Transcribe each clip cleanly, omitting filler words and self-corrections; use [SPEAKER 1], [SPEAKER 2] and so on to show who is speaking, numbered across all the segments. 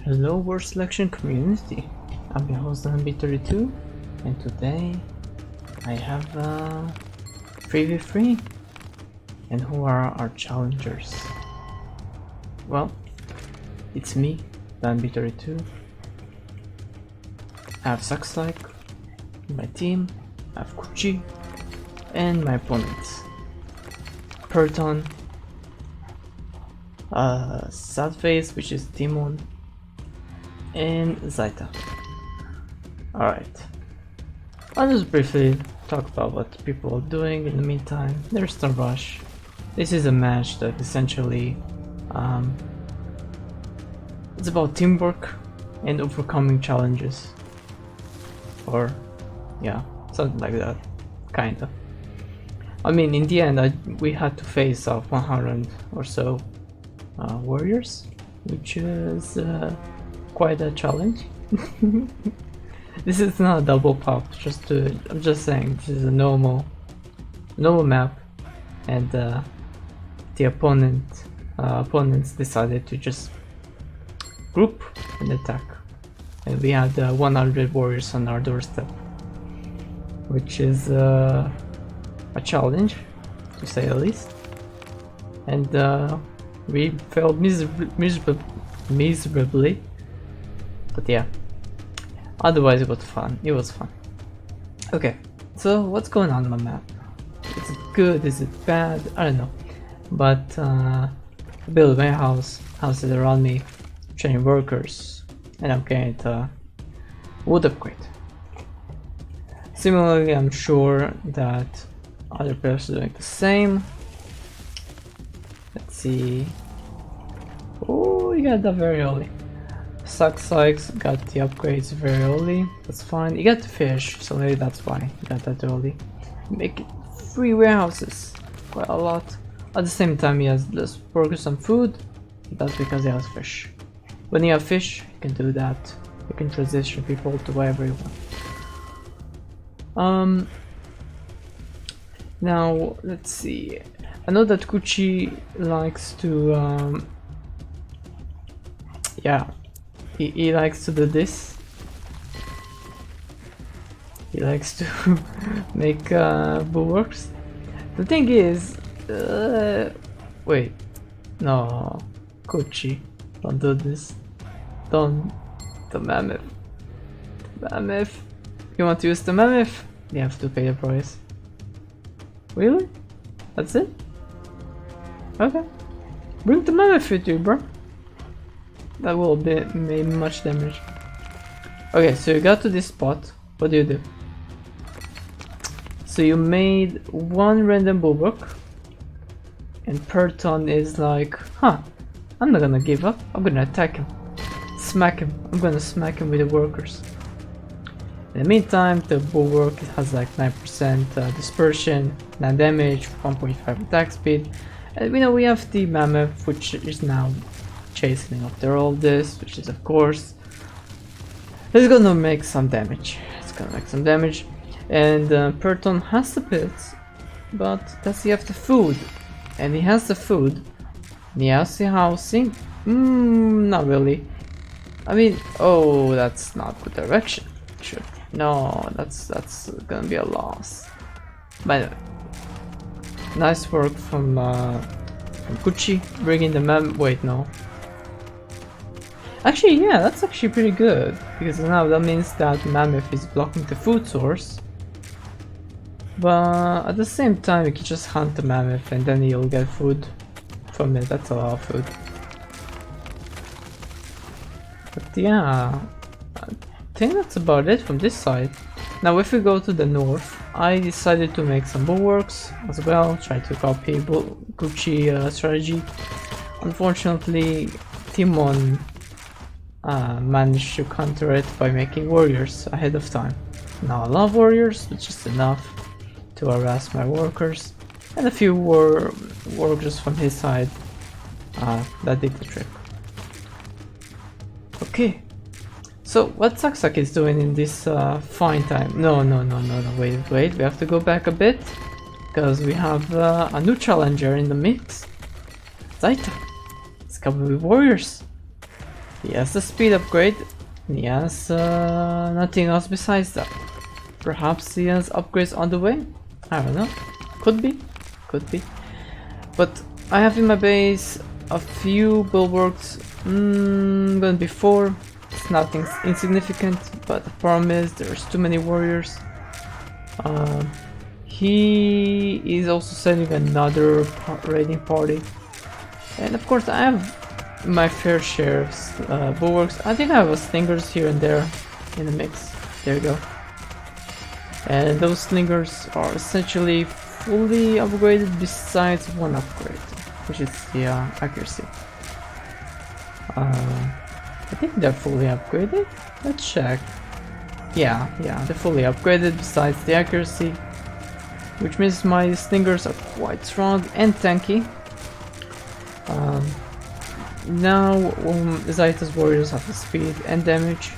[SPEAKER 1] Hello World Selection community, I'm your host NB32 and today I have 3v3. And who are our challengers? Well, it's me, NB32. I have Saxlike, my team, I have Kuchi, and my opponents Perton, Sadface, which is Timon, and Zaita. Alright, I'll just briefly talk about what people are doing in the meantime. There's no rush. This is a match that essentially it's about teamwork and overcoming challenges, or yeah, something like that, kinda. I mean, in the end we had to face off 100 or so warriors, which is quite a challenge. This is not a double pop, I'm just saying this is a normal map, and the opponents decided to just group and attack, and we had 100 warriors on our doorstep, which is a challenge to say the least, and we failed miserably, but yeah, otherwise it was fun. Okay, so what's going on my map? Is it good, is it bad? I don't know, but I build a warehouse, houses around me, train workers, and I'm getting a wood upgrade. Similarly, I'm sure that other players are doing the same. Let's see. Oh, you got that very early. Saxlike got the upgrades very early. That's fine. You got the fish, so maybe that's why you got that early. Make 3 warehouses, quite a lot. At the same time, he has less workers and food. That's because he has fish. When you have fish, you can do that. You can transition people to wherever you want. Now let's see. I know that Kuchi likes to yeah, he likes to do this. He likes to make bulwarks. The thing is, wait, no, Kuchi, don't do this. Don't, the mammoth. You want to use the mammoth? You have to pay the price. Really? That's it? Okay. Bring the mammoth with you, bro. That will be make much damage. Okay, so you got to this spot. What do? So you made 1 random bulwark, and Perton is like, huh, I'm not gonna give up. I'm gonna attack him. Smack him. I'm gonna smack him with the workers. In the meantime, the bulwark has like 9% dispersion, 9 damage, 1.5 attack speed, and we have the mammoth, which is now chasing after all this, which is of course it's gonna make some damage. And Perton has the pits, but does he have the food? And he has the food. And he has the housing. Not really. I mean, oh, that's not the direction. Sure. No, that's gonna be a loss. By the way, nice work from Kuchi bringing the wait, no. Actually, yeah, that's actually pretty good, because now that means that mammoth is blocking the food source. But at the same time, you can just hunt the mammoth and then you'll get food from it. That's a lot of food. But yeah, I think that's about it from this side. Now if we go to the north, I decided to make some bulwarks as well, try to copy Kuchi strategy. Unfortunately, Timon managed to counter it by making warriors ahead of time. Now I love warriors, but just enough to harass my workers, and a few workers from his side that did the trick. Okay, so what Saxlike is doing in this fine time? No, wait, we have to go back a bit, because we have a new challenger in the mix. Zaita, it's covered with warriors. He has the speed upgrade. He has nothing else besides that. Perhaps he has upgrades on the way? I don't know. Could be. Could be. But I have in my base a few bulwarks. But before, it's nothing insignificant. But the problem is there's too many warriors. He is also sending another raiding party. And of course I have my fair share of bulwarks. I think I have slingers here and there in the mix. There you go. And those slingers are essentially fully upgraded besides one upgrade, which is the accuracy. I think they're fully upgraded. Let's check. Yeah, they're fully upgraded besides the accuracy, which means my slingers are quite strong and tanky. Now Zayta's warriors have the speed and damage,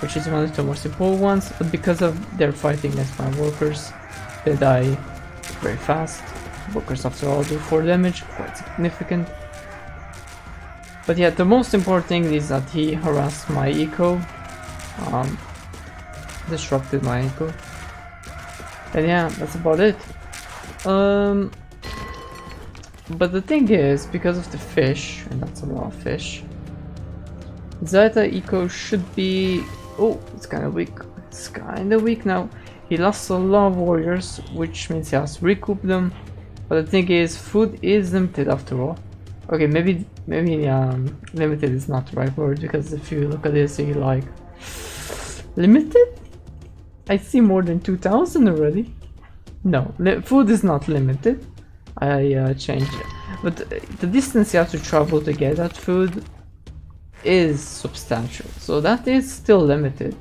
[SPEAKER 1] which is one of the most important ones, but because of their fighting against my workers, they die very fast. Workers after all do 4 damage, quite significant. But yeah, the most important thing is that he harassed my eco, disrupted my eco. And yeah, that's about it. But the thing is, because of the fish, and that's a lot of fish, Zayta eco should be... Oh, it's kind of weak. It's kind of weak now. He lost a lot of warriors, which means he has to recoup them. But the thing is, food is limited after all. Okay, maybe limited is not the right word, because if you look at this, you're like... Limited? I see more than 2,000 already. No, food is not limited. I changed it. But the distance you have to travel to get that food is substantial. So that is still limited.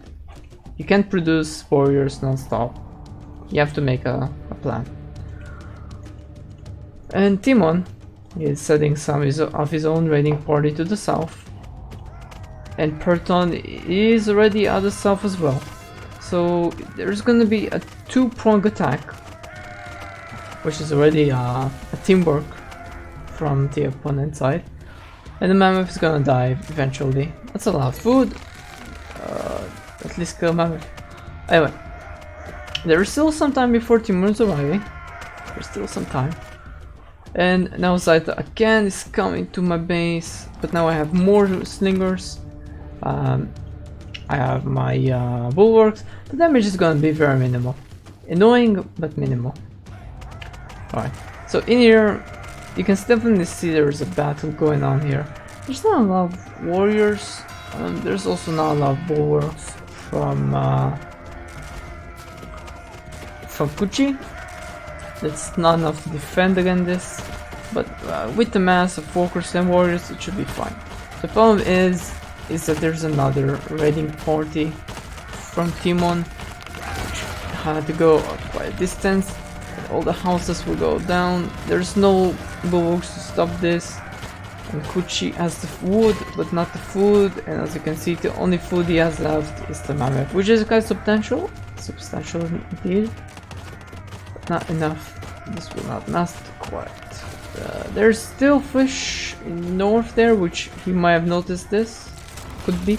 [SPEAKER 1] You can't produce warriors non-stop. You have to make a plan. And Timon is sending some of his own raiding party to the south. And Perton is already at the south as well. So there's gonna be a 2-pronged attack, which is already a teamwork from the opponent side. And the mammoth is gonna die eventually. That's a lot of food. At least kill mammoth. Anyway, there is still some time before Timur is arriving. There's still some time. And now Zayta again is coming to my base, but now I have more slingers. I have my bulwarks. The damage is gonna be very minimal. Annoying, but minimal. Alright, so in here, you can definitely see there's a battle going on here. There's not a lot of warriors. There's also not a lot of bulwarks from Kuchi. That's not enough to defend against this, but with the mass of workers and warriors, it should be fine. The problem is that there's another raiding party from Timon, which had to go quite a distance. All the houses will go down. There's no bulwarks to stop this. And Kuchi has the wood, but not the food. And as you can see, the only food he has left is the mammoth, which is quite substantial. Substantial indeed. But not enough. This will not last quite. There's still fish in north there, which he might have noticed this. Could be.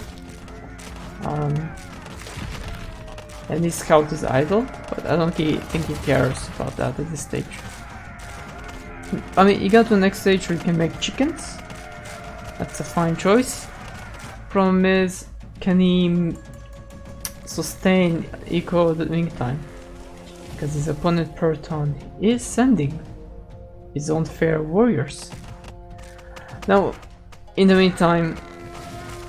[SPEAKER 1] And his scout is idle, but I don't think he cares about that at this stage. I mean, you got to the next stage where you can make chickens. That's a fine choice. Problem is, can he sustain eco the meantime? Because his opponent Perton is sending his own fair warriors. Now, in the meantime,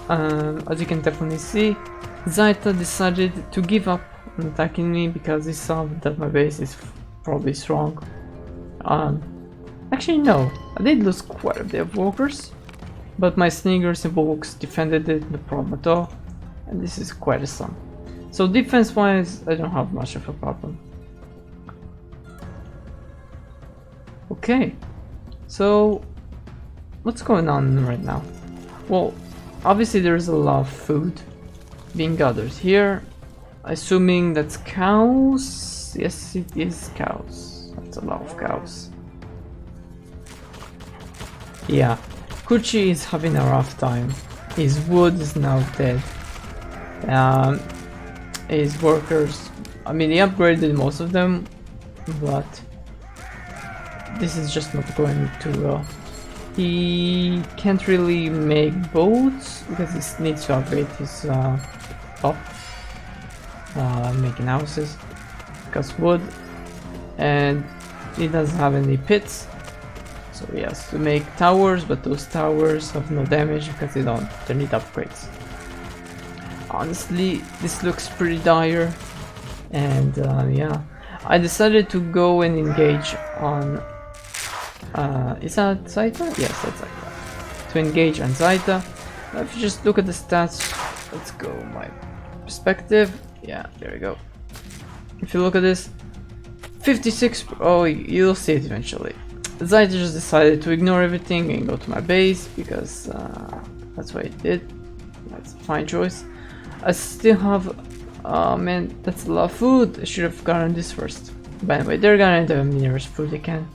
[SPEAKER 1] as you can definitely see, Zayta decided to give up on attacking me because he saw that my base is probably strong. Actually no, I did lose quite a bit of workers, but my slingers and bulwarks defended it, no problem at all, and this is quite a sum. So defense wise, I don't have much of a problem. Okay, so what's going on right now? Well, obviously there's a lot of food being gathered here, assuming that's cows. Yes, it is cows. That's a lot of cows. Yeah, Kuchi is having a rough time. His wood is now dead. His workers, I mean, he upgraded most of them, but this is just not going too well. He can't really make boats because he needs to upgrade his top, making houses, because wood, and he doesn't have any pits, so he has to make towers, but those towers have no damage because they need upgrades. Honestly, this looks pretty dire, and yeah, I decided to go and engage on is that Zaita? Yes, that's Zaita. To engage on Zaita. If you just look at the stats, let's go my perspective. Yeah, there we go. If you look at this, 56. Oh, you'll see it eventually. Zaita just decided to ignore everything and go to my base because that's what he did. That's a fine choice. I still have. Man, that's a lot of food. I should have gotten this first. By the way, they're gonna enter the nearest food they can.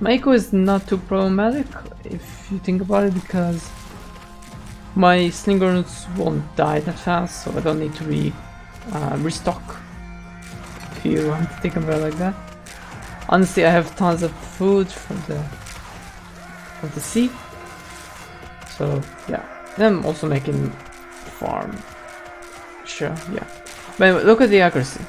[SPEAKER 1] My eco is not too problematic if you think about it, because my Slingerons won't die that fast, so I don't need to restock, if you want to think about it like that. Honestly, I have tons of food from the sea, so yeah. And I'm also making farm. Sure, yeah. But anyway, look at the accuracy,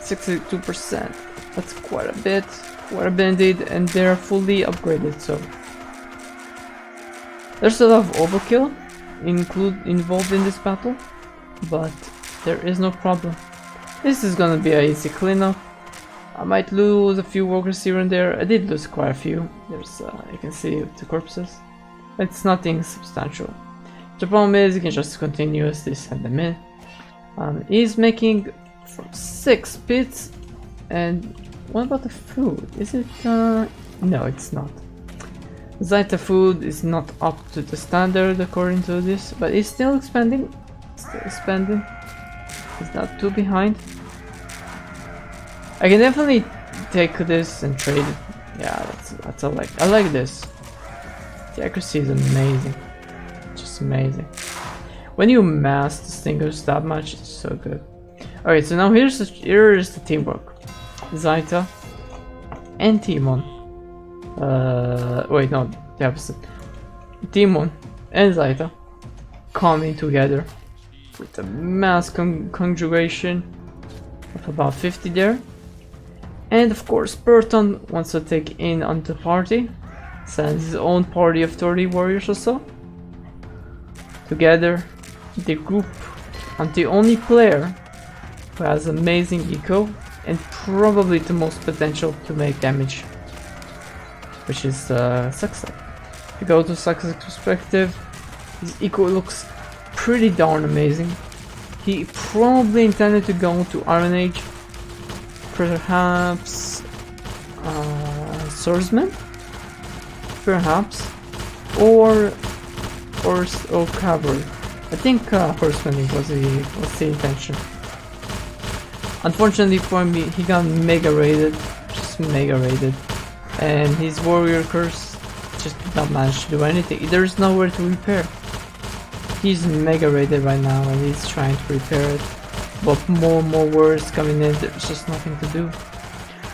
[SPEAKER 1] 62%. That's quite a bit. What a bandit, and they're fully upgraded, so there's a lot of overkill involved in this battle, but there is no problem. This is gonna be an easy cleanup. I might lose a few workers here and there. I did lose quite a few. There's you can see the corpses. It's nothing substantial. The problem is you can just continuously send them in. He's making from 6 pits, and what about the food? Is it no, it's not. Zaita food is not up to the standard according to this, but it's still expanding. It's not too behind. I can definitely take this and trade it. Yeah, that's I like this. The accuracy is amazing. Just amazing. When you mass the stingers that much, it's so good. Alright, so now here is the teamwork. Zaita and Timon. Wait, no, the opposite. Timon and Zaita coming together with a mass conjugation of about 50 there. And of course, Burton wants to take in on the party, sends his own party of 30 warriors or so. Together, they group on the only player who has amazing eco and probably the most potential to make damage, which is Suxley. If you go to Suxley's perspective, his eco looks pretty darn amazing. He probably intended to go to Iron Age, perhaps Swordsman, perhaps, or Cavalry. I think Horseman was the intention. Unfortunately for me, he got mega raided, and his warrior curse just did not manage to do anything. There's nowhere to repair. He's mega raided right now, and he's trying to repair it, but more warriors coming in. There's just nothing to do.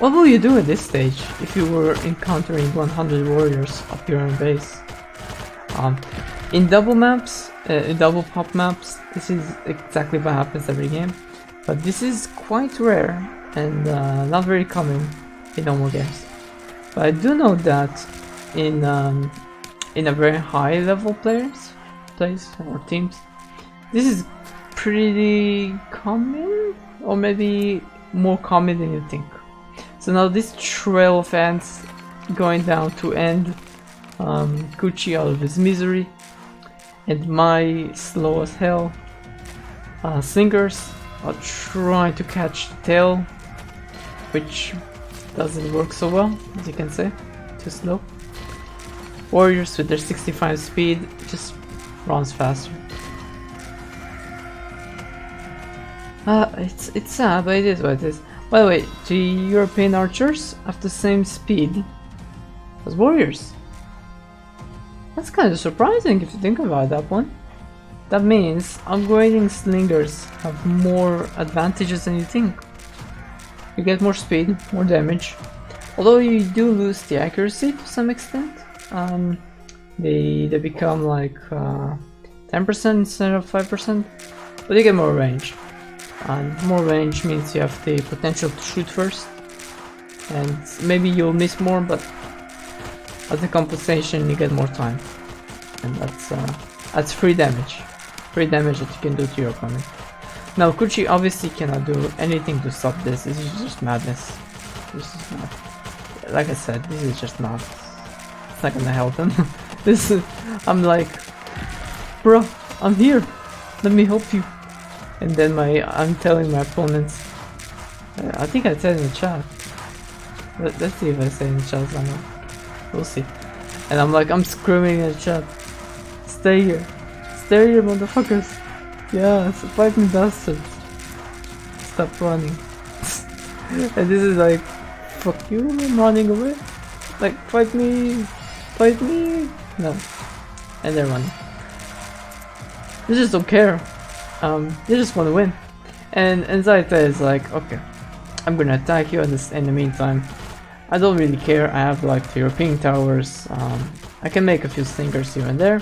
[SPEAKER 1] What will you do at this stage if you were encountering 100 warriors up your own base? In double maps, in double pop maps, this is exactly what happens every game. But this is quite rare and not very common in normal games. But I do know that in a very high level plays or teams, this is pretty common, or maybe more common than you think. So now this trail of ants going down to end Gucci out of his misery, and my slow as hell slingers are trying to catch the tail, which doesn't work so well, as you can see. Too slow. Warriors with their 65 speed just runs faster. It's sad, but it is what it is. By the way, the European archers have the same speed as warriors. That's kind of surprising if you think about that one. That means upgrading slingers have more advantages than you think. You get more speed, more damage, although you do lose the accuracy to some extent. They become like 10% instead of 5%, but you get more range. And more range means you have the potential to shoot first, and maybe you'll miss more, but as a compensation you get more time, and that's free damage that you can do to your opponent. Now Kuchi obviously cannot do anything to stop this. This is just madness. This is not, like I said, this is just not, it's not gonna help him. This is, I'm like, bro, I'm here, let me help you. And then I'm telling my opponents, I think I said in the chat, let's see if I say in the chat somewhere, we'll see. And I'm screaming in the chat, stay here, motherfuckers, yeah, so fight me, bastards, stop running. And this is like, fuck you, I'm running away, like, fight me, no, and they're running. They just don't care. They just want to win, and Zaita is like, okay, I'm gonna attack you in the meantime. I don't really care. I have like the European towers. I can make a few slingers here and there.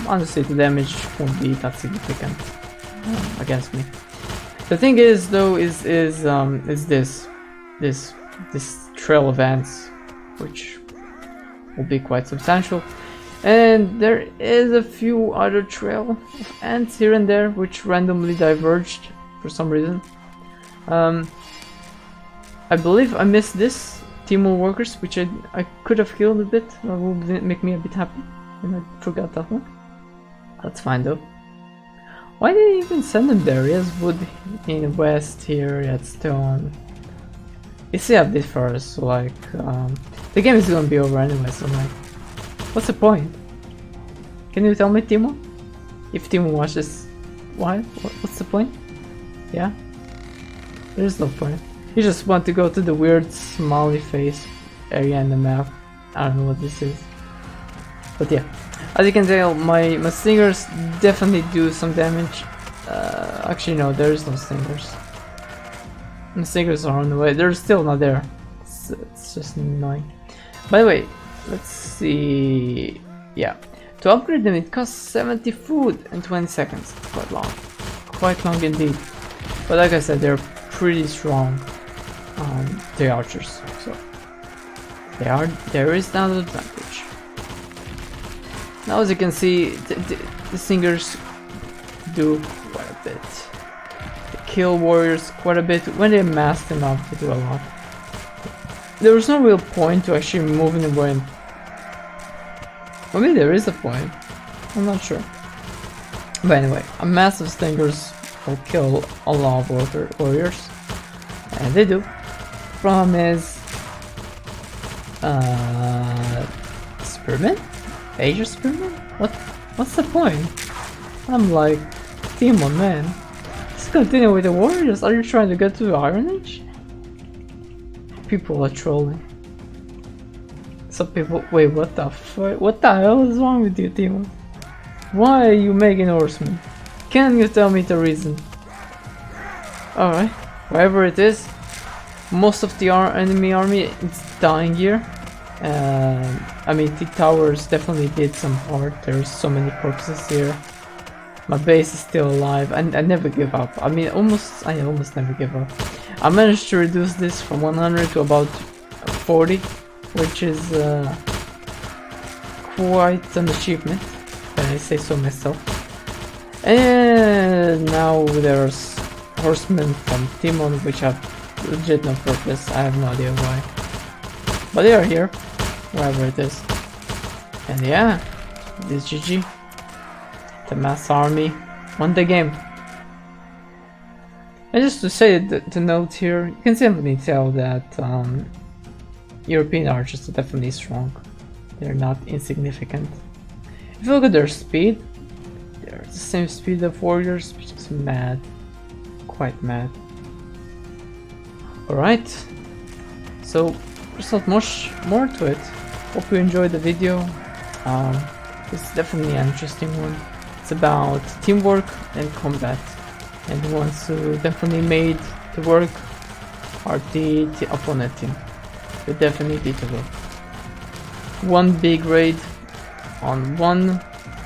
[SPEAKER 1] Honestly, the damage won't be that significant against me. The thing is, though, is this trail of ants, which will be quite substantial. And there is a few other trail of ants here and there which randomly diverged for some reason. I believe I missed this Teemo workers, which I could have killed a bit. That would make me a bit happy, and I forgot that one. That's fine though. Why did he even send them there? He has wood in the west here, he had stone. It's a bit first, so like the game is gonna be over anyway, so like, what's the point? Can you tell me, Teemo? If Teemo watches, why? What's the point? Yeah? There's no point. You just want to go to the weird smiley face area in the map. I don't know what this is. But yeah, as you can tell, my slingers definitely do some damage. Actually no, there is no slingers. The slingers are on the way. They're still not there. It's just annoying. By the way, let's see. Yeah, to upgrade them it costs 70 food and 20 seconds. Quite long indeed. But like I said, they're pretty strong, the archers. So there is that advantage. Now, as you can see, the slingers do quite a bit. They kill warriors quite a bit. When they mass them up, they do a lot. There was no real point to actually moving away. Maybe there is a point, I'm not sure. But anyway, a massive slingers will kill a lot of warriors, and they do. Problem is, spearmen? Asia spearmen? What's the point? I'm like, Teemo, man, just continue with the warriors. Are you trying to get to the Iron Age? People are trolling. Some people, wait, what the fuck? What the hell is wrong with you, Teemo? Why are you making horsemen? Can you tell me the reason? Alright, wherever it is, most of the enemy army is dying here. I mean, the towers definitely did some part. There's so many corpses here. My base is still alive, and I never give up. I mean, I almost never give up. I managed to reduce this from 100 to about 40, which is quite an achievement, if I say so myself. And now there's horsemen from Timon, which have legit no purpose. I have no idea why, but they are here, wherever it is. And yeah, this GG. The mass army won the game. And just to say the note here, you can simply tell that European archers are definitely strong. They're not insignificant. If you look at their speed, they're the same speed of warriors, which is mad. Quite mad. Alright, so there's not much more to it. Hope you enjoyed the video. It's definitely an interesting one. It's about teamwork and combat, and the ones who definitely made the work are the opponent team. They definitely did the work. One big raid on one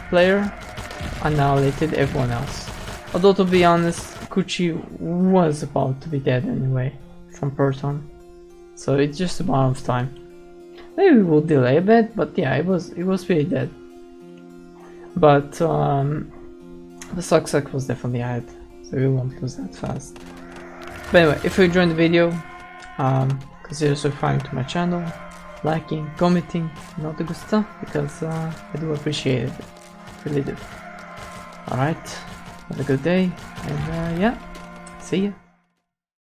[SPEAKER 1] player annihilated everyone else. Although to be honest, Kuchi was about to be dead anyway from Proton, so it's just a matter of time. Maybe we'll delay a bit, but yeah, it was pretty dead. But the suck was definitely ahead, so we won't lose that fast. But anyway, if you enjoyed the video, consider subscribing to my channel, liking, commenting, and all the good stuff, because I do appreciate it, really do. Alright, have a good day, and yeah, see ya.